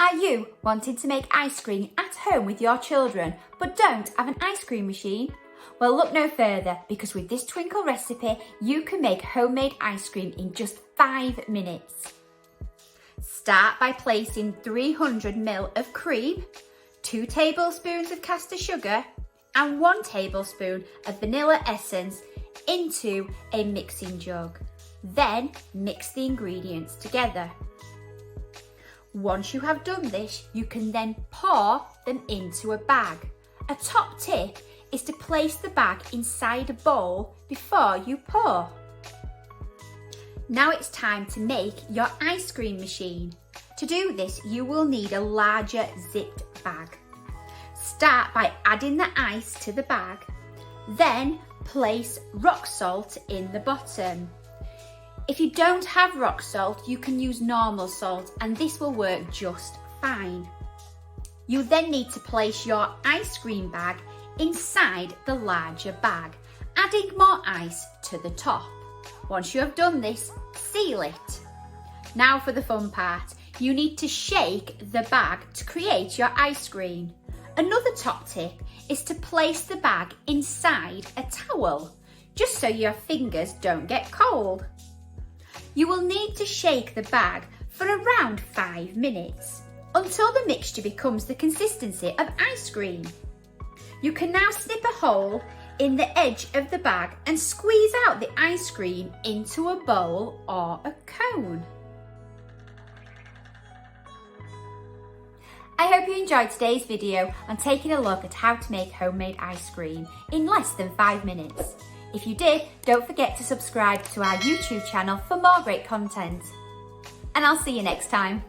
Are you wanting to make ice cream at home with your children but don't have an ice cream machine? Well, look no further, because with this Twinkl recipe, you can make homemade ice cream in just 5 minutes. Start by placing 300 ml of cream, 2 tablespoons of caster sugar and 1 tablespoon of vanilla essence into a mixing jug. Then mix the ingredients together. Once you have done this, you can then pour them into a bag. A top tip is to place the bag inside a bowl before you pour. Now it's time to make your ice cream machine. To do this, you will need a larger zipped bag. Start by adding the ice to the bag, then place rock salt in the bottom. If you don't have rock salt, you can use normal salt and this will work just fine. You then need to place your ice cream bag inside the larger bag, adding more ice to the top. Once you have done this, seal it. Now for the fun part, you need to shake the bag to create your ice cream. Another top tip is to place the bag inside a towel, just so your fingers don't get cold. You will need to shake the bag for around 5 minutes until the mixture becomes the consistency of ice cream. You can now snip a hole in the edge of the bag and squeeze out the ice cream into a bowl or a cone. I hope you enjoyed today's video on taking a look at how to make homemade ice cream in less than 5 minutes. If you did, don't forget to subscribe to our YouTube channel for more great content. And I'll see you next time.